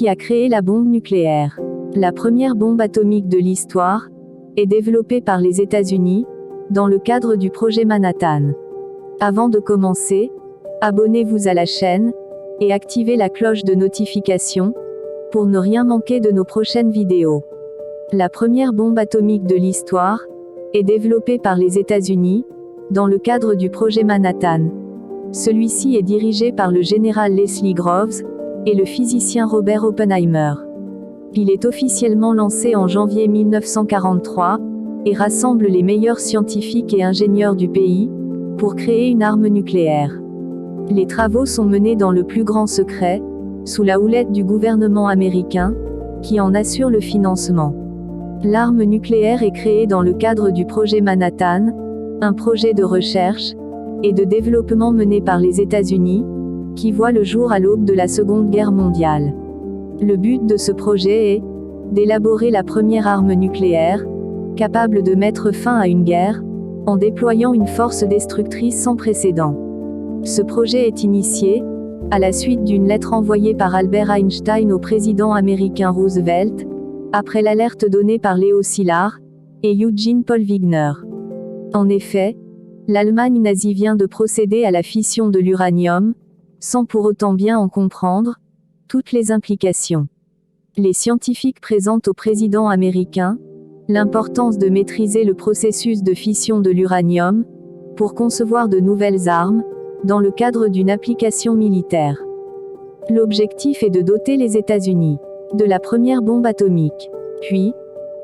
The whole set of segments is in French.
qui a créé la bombe nucléaire. La première bombe atomique de l'histoire est développée par les États-Unis, dans le cadre du projet Manhattan. Avant de commencer, abonnez-vous à la chaîne, et activez la cloche de notification, pour ne rien manquer de nos prochaines vidéos. La première bombe atomique de l'histoire est développée par les États-Unis, dans le cadre du projet Manhattan. Celui-ci est dirigé par le général Leslie Groves et le physicien Robert Oppenheimer. Il est officiellement lancé en janvier 1943 et rassemble les meilleurs scientifiques et ingénieurs du pays pour créer une arme nucléaire. Les travaux sont menés dans le plus grand secret, sous la houlette du gouvernement américain, qui en assure le financement. L'arme nucléaire est créée dans le cadre du projet Manhattan, un projet de recherche et de développement mené par les États-Unis, qui voit le jour à l'aube de la Seconde Guerre mondiale. Le but de ce projet est d'élaborer la première arme nucléaire, capable de mettre fin à une guerre, en déployant une force destructrice sans précédent. Ce projet est initié, à la suite d'une lettre envoyée par Albert Einstein au président américain Roosevelt, après l'alerte donnée par Léo Szilard et Eugene Paul Wigner. En effet, l'Allemagne nazie vient de procéder à la fission de l'uranium, sans pour autant bien en comprendre toutes les implications. Les scientifiques présentent au président américain l'importance de maîtriser le processus de fission de l'uranium pour concevoir de nouvelles armes, dans le cadre d'une application militaire. L'objectif est de doter les États-Unis de la première bombe atomique. Puis,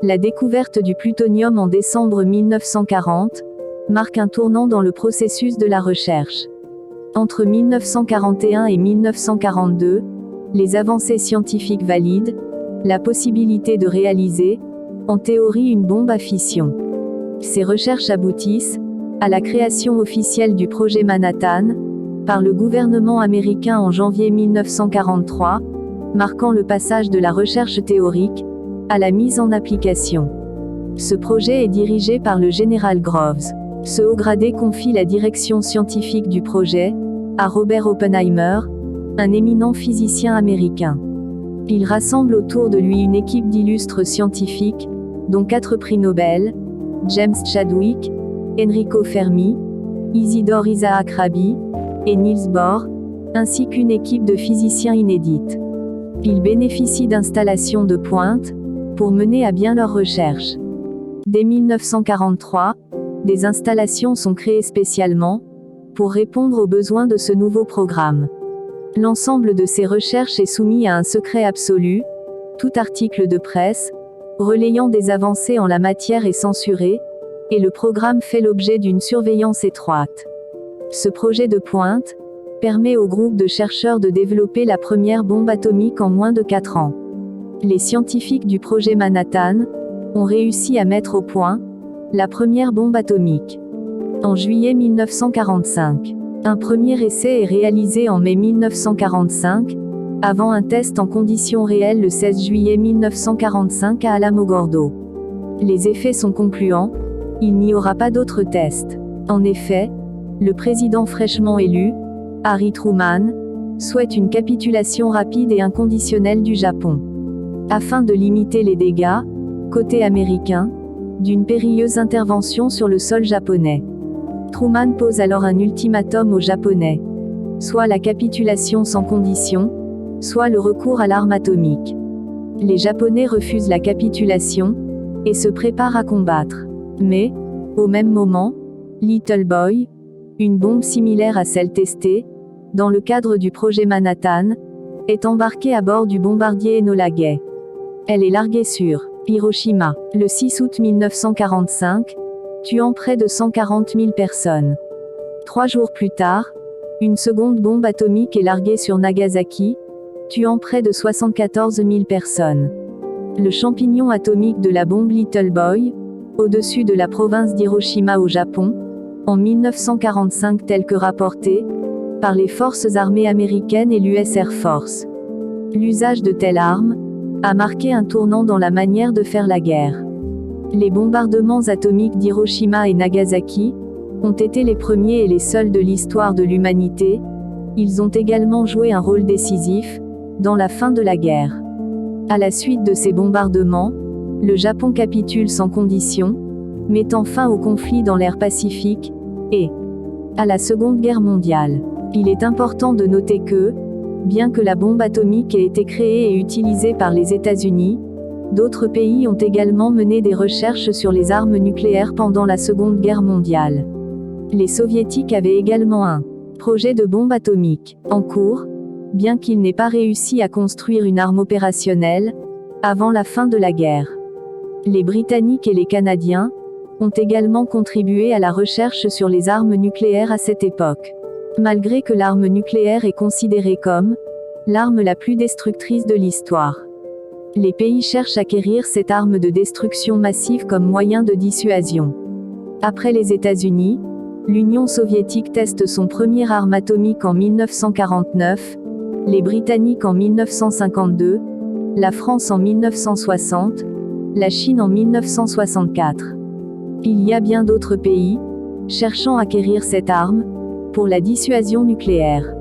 la découverte du plutonium en décembre 1940 marque un tournant dans le processus de la recherche. Entre 1941 et 1942, les avancées scientifiques valident la possibilité de réaliser, en théorie, une bombe à fission. Ces recherches aboutissent à la création officielle du projet Manhattan par le gouvernement américain en janvier 1943, marquant le passage de la recherche théorique à la mise en application. Ce projet est dirigé par le général Groves. Ce haut gradé confie la direction scientifique du projet à Robert Oppenheimer, un éminent physicien américain. Il rassemble autour de lui une équipe d'illustres scientifiques, dont 4 prix Nobel, James Chadwick, Enrico Fermi, Isidore Isaac Rabi et Niels Bohr, ainsi qu'une équipe de physiciens inédite. Ils bénéficient d'installations de pointe pour mener à bien leurs recherches. Dès 1943, des installations sont créées spécialement pour répondre aux besoins de ce nouveau programme. L'ensemble de ces recherches est soumis à un secret absolu. Tout article de presse relayant des avancées en la matière est censuré, et le programme fait l'objet d'une surveillance étroite. Ce projet de pointe permet au groupe de chercheurs de développer la première bombe atomique en moins de 4 ans. Les scientifiques du projet Manhattan ont réussi à mettre au point la première bombe atomique. En juillet 1945, un premier essai est réalisé en mai 1945, avant un test en conditions réelles le 16 juillet 1945 à Alamogordo. Les effets sont concluants, il n'y aura pas d'autres tests. En effet, le président fraîchement élu, Harry Truman, souhaite une capitulation rapide et inconditionnelle du Japon. Afin de limiter les dégâts, côté américain, d'une périlleuse intervention sur le sol japonais. Truman pose alors un ultimatum aux Japonais. Soit la capitulation sans condition, soit le recours à l'arme atomique. Les Japonais refusent la capitulation et se préparent à combattre. Mais, au même moment, Little Boy, une bombe similaire à celle testée dans le cadre du projet Manhattan, est embarquée à bord du bombardier Enola Gay. Elle est larguée sur Hiroshima, le 6 août 1945, tuant près de 140 000 personnes. 3 jours plus tard, une seconde bombe atomique est larguée sur Nagasaki, tuant près de 74 000 personnes. Le champignon atomique de la bombe Little Boy, au-dessus de la province d'Hiroshima au Japon, en 1945 tel que rapporté par les forces armées américaines et l'US Air Force. L'usage de telles armes a marqué un tournant dans la manière de faire la guerre. Les bombardements atomiques d'Hiroshima et Nagasaki ont été les premiers et les seuls de l'histoire de l'humanité. Ils ont également joué un rôle décisif dans la fin de la guerre. À la suite de ces bombardements, le Japon capitule sans condition, mettant fin au conflit dans l'ère Pacifique, et à la Seconde Guerre mondiale. Il est important de noter que, bien que la bombe atomique ait été créée et utilisée par les États-Unis, d'autres pays ont également mené des recherches sur les armes nucléaires pendant la Seconde Guerre mondiale. Les Soviétiques avaient également un projet de bombe atomique en cours, bien qu'ils n'aient pas réussi à construire une arme opérationnelle avant la fin de la guerre. Les Britanniques et les Canadiens ont également contribué à la recherche sur les armes nucléaires à cette époque. Malgré que l'arme nucléaire est considérée comme l'arme la plus destructrice de l'histoire, les pays cherchent à acquérir cette arme de destruction massive comme moyen de dissuasion. Après les États-Unis, l'Union soviétique teste son premier arme atomique en 1949, les Britanniques en 1952, la France en 1960, la Chine en 1964. Il y a bien d'autres pays cherchant à acquérir cette arme pour la dissuasion nucléaire.